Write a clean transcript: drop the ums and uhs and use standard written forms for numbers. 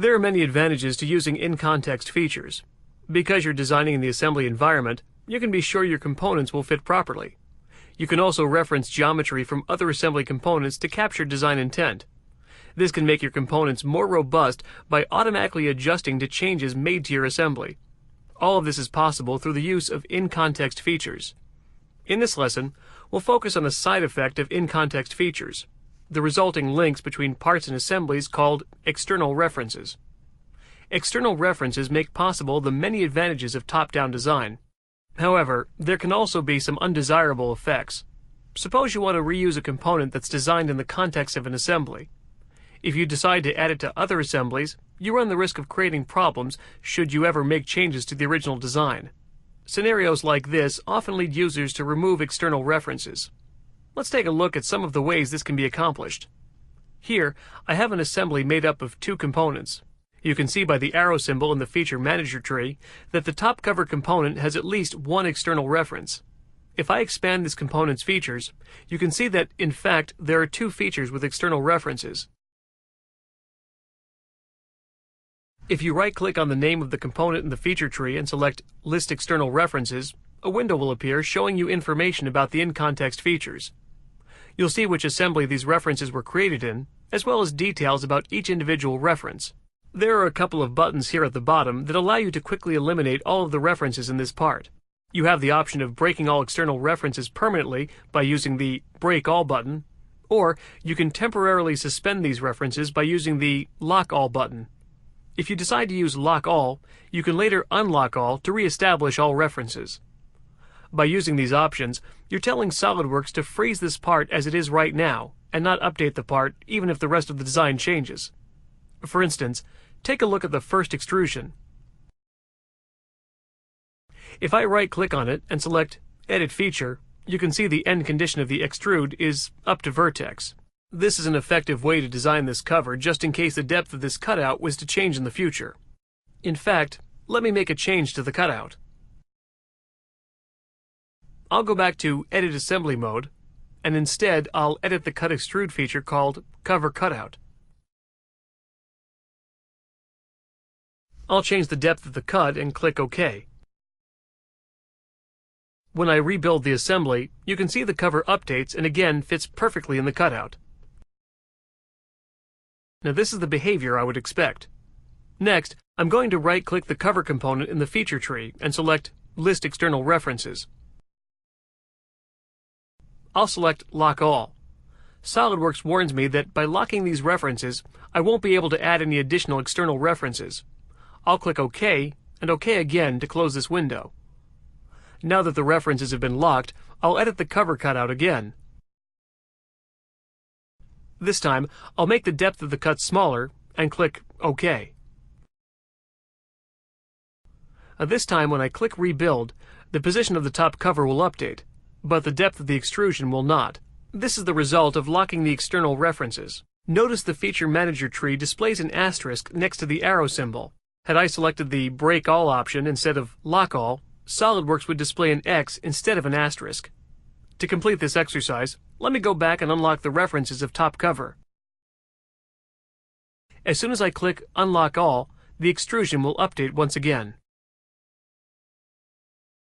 There are many advantages to using in-context features. Because you're designing in the assembly environment, you can be sure your components will fit properly. You can also reference geometry from other assembly components to capture design intent. This can make your components more robust by automatically adjusting to changes made to your assembly. All of this is possible through the use of in-context features. In this lesson, we'll focus on the side effect of in-context features, the resulting links between parts and assemblies called external references. External references make possible the many advantages of top-down design. However, there can also be some undesirable effects. Suppose you want to reuse a component that's designed in the context of an assembly. If you decide to add it to other assemblies, you run the risk of creating problems should you ever make changes to the original design. Scenarios like this often lead users to remove external references. Let's take a look at some of the ways this can be accomplished. Here, I have an assembly made up of two components. You can see by the arrow symbol in the Feature Manager tree that the top cover component has at least one external reference. If I expand this component's features, you can see that, in fact, there are two features with external references. If you right-click on the name of the component in the feature tree and select List External References, a window will appear showing you information about the in-context features. You'll see which assembly these references were created in, as well as details about each individual reference. There are a couple of buttons here at the bottom that allow you to quickly eliminate all of the references in this part. You have the option of breaking all external references permanently by using the Break All button, or you can temporarily suspend these references by using the Lock All button. If you decide to use Lock All, you can later unlock all to re-establish all references. By using these options, you're telling SOLIDWORKS to freeze this part as it is right now, and not update the part even if the rest of the design changes. For instance, take a look at the first extrusion. If I right-click on it and select Edit Feature, you can see the end condition of the extrude is up to vertex. This is an effective way to design this cover just in case the depth of this cutout was to change in the future. In fact, let me make a change to the cutout. I'll go back to Edit Assembly mode, and instead I'll edit the Cut Extrude feature called Cover Cutout. I'll change the depth of the cut and click OK. When I rebuild the assembly, you can see the cover updates and again fits perfectly in the cutout. Now this is the behavior I would expect. Next, I'm going to right-click the cover component in the feature tree and select List External References. I'll select Lock All. SOLIDWORKS warns me that by locking these references, I won't be able to add any additional external references. I'll click OK and OK again to close this window. Now that the references have been locked, I'll edit the cover cutout again. This time, I'll make the depth of the cut smaller and click OK. This time, when I click Rebuild, the position of the top cover will update, but the depth of the extrusion will not. This is the result of locking the external references. Notice the Feature Manager tree displays an asterisk next to the arrow symbol. Had I selected the Break All option instead of Lock All, SOLIDWORKS would display an X instead of an asterisk. To complete this exercise, let me go back and unlock the references of top cover. As soon as I click Unlock All, the extrusion will update once again.